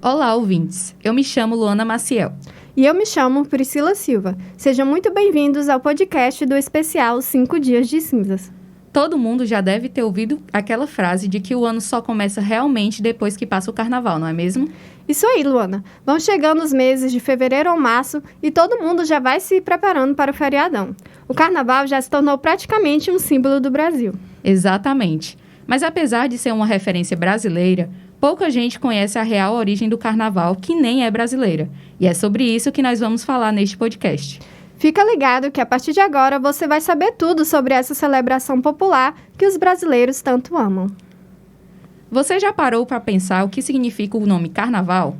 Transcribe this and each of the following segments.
Olá, ouvintes. Eu me chamo Luana Maciel. E eu me chamo Priscila Silva. Sejam muito bem-vindos ao podcast do especial 5 Dias de Cinzas. Todo mundo já deve ter ouvido aquela frase de que o ano só começa realmente depois que passa o carnaval, não é mesmo? Isso aí, Luana. Vão chegando os meses de fevereiro ou março e todo mundo já vai se preparando para o feriadão. O carnaval já se tornou praticamente um símbolo do Brasil. Exatamente. Mas apesar de ser uma referência brasileira, pouca gente conhece a real origem do carnaval, que nem é brasileira. E é sobre isso que nós vamos falar neste podcast. Fica ligado que a partir de agora você vai saber tudo sobre essa celebração popular que os brasileiros tanto amam. Você já parou para pensar o que significa o nome carnaval?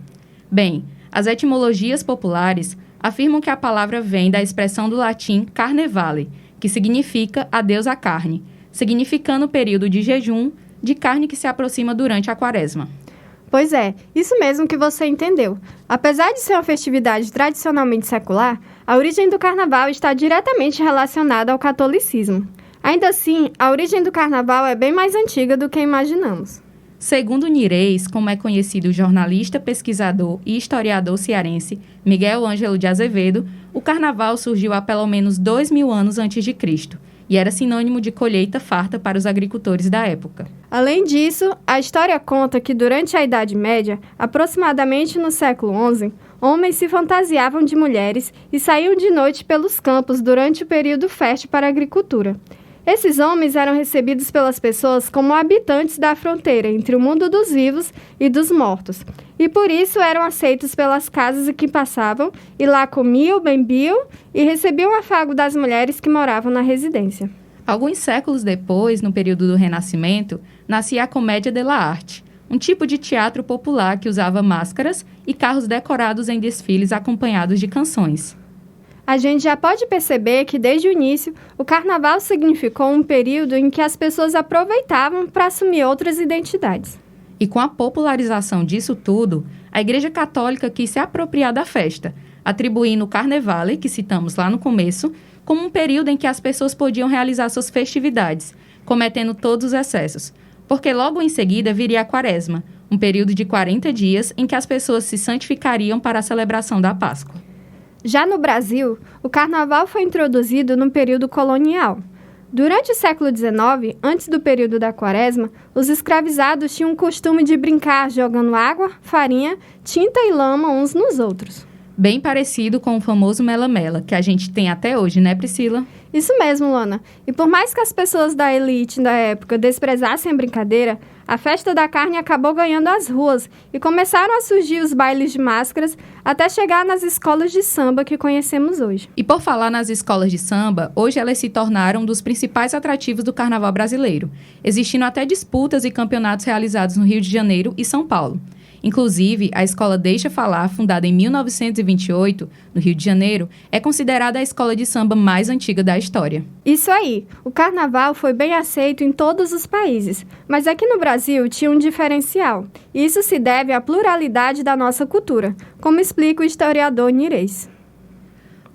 Bem, as etimologias populares afirmam que a palavra vem da expressão do latim carnevale, que significa adeus à carne, significando o período de jejum de carne que se aproxima durante a quaresma. Pois é, isso mesmo que você entendeu. Apesar de ser uma festividade tradicionalmente secular, a origem do carnaval está diretamente relacionada ao catolicismo. Ainda assim, a origem do carnaval é bem mais antiga do que imaginamos. Segundo Nirês, como é conhecido o jornalista, pesquisador e historiador cearense Miguel Ângelo de Azevedo, o carnaval surgiu há pelo menos 2000 anos antes de Cristo e era sinônimo de colheita farta para os agricultores da época. Além disso, a história conta que durante a Idade Média, aproximadamente no século XI, homens se fantasiavam de mulheres e saíam de noite pelos campos durante o período fértil para a agricultura. Esses homens eram recebidos pelas pessoas como habitantes da fronteira entre o mundo dos vivos e dos mortos, e por isso eram aceitos pelas casas em que passavam, e lá comiam, bebiam e recebiam o afago das mulheres que moravam na residência. Alguns séculos depois, no período do Renascimento, nascia a Comédia dell'arte, um tipo de teatro popular que usava máscaras e carros decorados em desfiles acompanhados de canções. A gente já pode perceber que, desde o início, o carnaval significou um período em que as pessoas aproveitavam para assumir outras identidades. E com a popularização disso tudo, a Igreja Católica quis se apropriar da festa, atribuindo o Carnevale, que citamos lá no começo, como um período em que as pessoas podiam realizar suas festividades, cometendo todos os excessos, porque logo em seguida viria a Quaresma, um período de 40 dias em que as pessoas se santificariam para a celebração da Páscoa. Já no Brasil, o carnaval foi introduzido no período colonial. Durante o século XIX, antes do período da Quaresma, os escravizados tinham o costume de brincar jogando água, farinha, tinta e lama uns nos outros. Bem parecido com o famoso mela-mela, que a gente tem até hoje, né, Priscila? Isso mesmo, Luana. E por mais que as pessoas da elite da época desprezassem a brincadeira, a festa da carne acabou ganhando as ruas e começaram a surgir os bailes de máscaras até chegar nas escolas de samba que conhecemos hoje. E por falar nas escolas de samba, hoje elas se tornaram um dos principais atrativos do carnaval brasileiro, existindo até disputas e campeonatos realizados no Rio de Janeiro e São Paulo. Inclusive, a Escola Deixa Falar, fundada em 1928, no Rio de Janeiro, é considerada a escola de samba mais antiga da história. Isso aí! O carnaval foi bem aceito em todos os países, mas aqui no Brasil tinha um diferencial. Isso se deve à pluralidade da nossa cultura, como explica o historiador Nirês.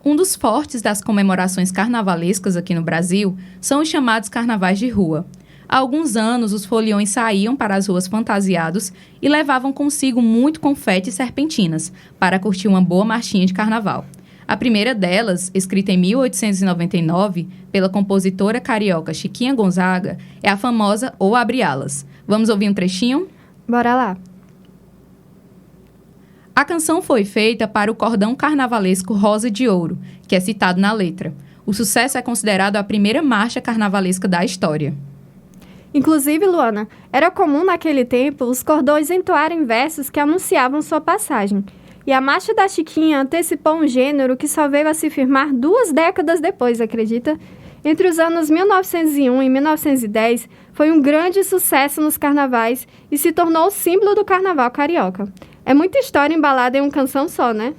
Um dos fortes das comemorações carnavalescas aqui no Brasil são os chamados carnavais de rua. Há alguns anos, os foliões saíam para as ruas fantasiados e levavam consigo muito confete e serpentinas para curtir uma boa marchinha de carnaval. A primeira delas, escrita em 1899 pela compositora carioca Chiquinha Gonzaga, é a famosa Ou Abre Alas. Vamos ouvir um trechinho? Bora lá! A canção foi feita para o cordão carnavalesco Rosa de Ouro, que é citado na letra. O sucesso é considerado a primeira marcha carnavalesca da história. Inclusive, Luana, era comum naquele tempo os cordões entoarem versos que anunciavam sua passagem. E a marcha da Chiquinha antecipou um gênero que só veio a se firmar 2 décadas depois, acredita? Entre os anos 1901 e 1910, foi um grande sucesso nos carnavais e se tornou o símbolo do carnaval carioca. É muita história embalada em uma canção só, né?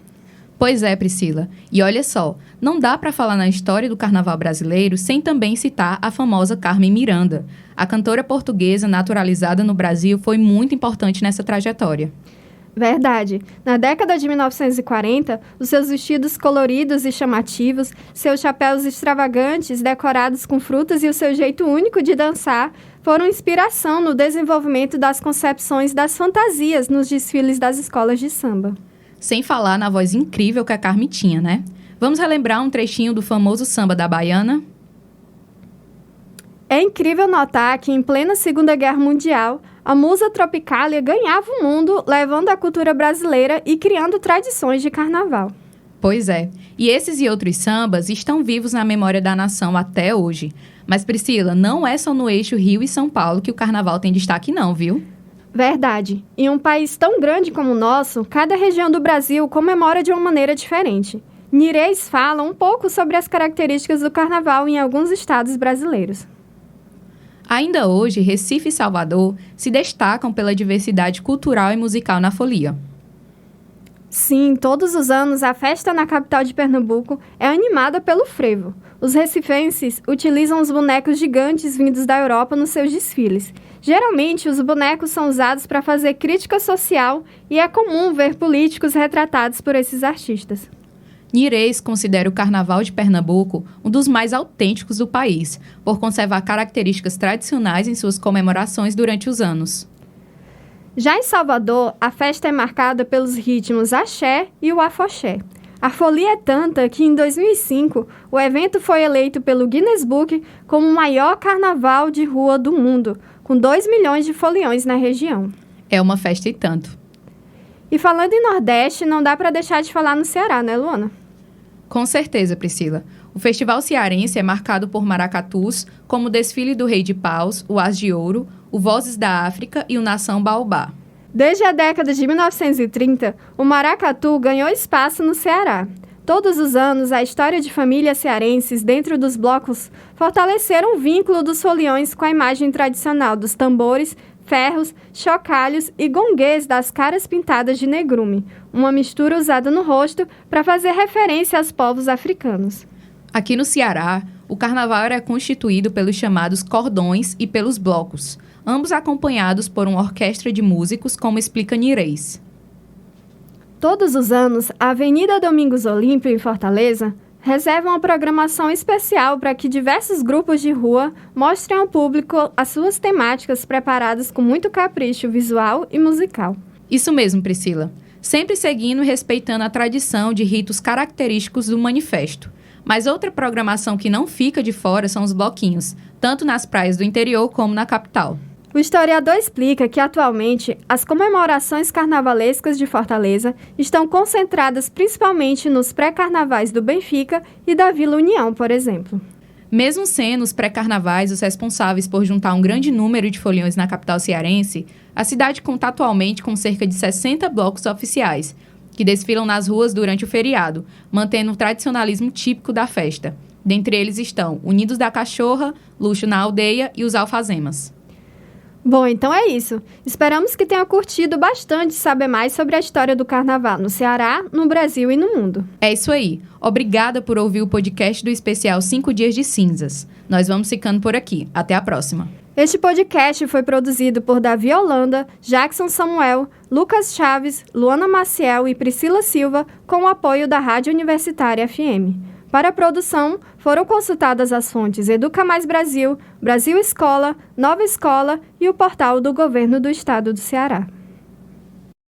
Pois é, Priscila. E olha só, não dá para falar na história do carnaval brasileiro sem também citar a famosa Carmen Miranda. A cantora portuguesa naturalizada no Brasil foi muito importante nessa trajetória. Verdade. Na década de 1940, os seus vestidos coloridos e chamativos, seus chapéus extravagantes decorados com frutas e o seu jeito único de dançar foram inspiração no desenvolvimento das concepções das fantasias nos desfiles das escolas de samba. Sem falar na voz incrível que a Carme tinha, né? Vamos relembrar um trechinho do famoso samba da Baiana? É incrível notar que, em plena Segunda Guerra Mundial, a musa Tropicália ganhava o mundo, levando a cultura brasileira e criando tradições de carnaval. Pois é, e esses e outros sambas estão vivos na memória da nação até hoje. Mas, Priscila, não é só no eixo Rio e São Paulo que o carnaval tem destaque não, viu? Verdade. Em um país tão grande como o nosso, cada região do Brasil comemora de uma maneira diferente. Nirês fala um pouco sobre as características do carnaval em alguns estados brasileiros. Ainda hoje, Recife e Salvador se destacam pela diversidade cultural e musical na folia. Sim, todos os anos a festa na capital de Pernambuco é animada pelo frevo. Os recifenses utilizam os bonecos gigantes vindos da Europa nos seus desfiles. Geralmente, os bonecos são usados para fazer crítica social e é comum ver políticos retratados por esses artistas. Nirês considera o Carnaval de Pernambuco um dos mais autênticos do país, por conservar características tradicionais em suas comemorações durante os anos. Já em Salvador, a festa é marcada pelos ritmos axé e o afoxé. A folia é tanta que, em 2005, o evento foi eleito pelo Guinness Book como o maior carnaval de rua do mundo, com 2 milhões de foliões na região. É uma festa e tanto. E falando em Nordeste, não dá para deixar de falar no Ceará, né, Luana? Com certeza, Priscila. O Festival Cearense é marcado por maracatus, como o Desfile do Rei de Paus, o As de Ouro, o Vozes da África e o Nação Baobá. Desde a década de 1930, o maracatu ganhou espaço no Ceará. Todos os anos, a história de famílias cearenses dentro dos blocos fortaleceram o vínculo dos foliões com a imagem tradicional dos tambores, ferros, chocalhos e gonguês das caras pintadas de negrume, uma mistura usada no rosto para fazer referência aos povos africanos. Aqui no Ceará, o carnaval era constituído pelos chamados cordões e pelos blocos, ambos acompanhados por uma orquestra de músicos, como explica Nirês. Todos os anos, a Avenida Domingos Olímpio, em Fortaleza, reserva uma programação especial para que diversos grupos de rua mostrem ao público as suas temáticas preparadas com muito capricho visual e musical. Isso mesmo, Priscila. Sempre seguindo e respeitando a tradição de ritos característicos do manifesto. Mas outra programação que não fica de fora são os bloquinhos, tanto nas praias do interior como na capital. O historiador explica que, atualmente, as comemorações carnavalescas de Fortaleza estão concentradas principalmente nos pré-carnavais do Benfica e da Vila União, por exemplo. Mesmo sendo os pré-carnavais os responsáveis por juntar um grande número de foliões na capital cearense, a cidade conta atualmente com cerca de 60 blocos oficiais, que desfilam nas ruas durante o feriado, mantendo o tradicionalismo típico da festa. Dentre eles estão Unidos da Cachorra, Luxo na Aldeia e os Alfazemas. Bom, então é isso. Esperamos que tenha curtido bastante saber mais sobre a história do carnaval no Ceará, no Brasil e no mundo. É isso aí. Obrigada por ouvir o podcast do especial 5 Dias de Cinzas. Nós vamos ficando por aqui. Até a próxima. Este podcast foi produzido por Davi Holanda, Jackson Samuel, Lucas Chaves, Luana Maciel e Priscila Silva, com o apoio da Rádio Universitária FM. Para a produção, foram consultadas as fontes Educa Mais Brasil, Brasil Escola, Nova Escola e o portal do Governo do Estado do Ceará.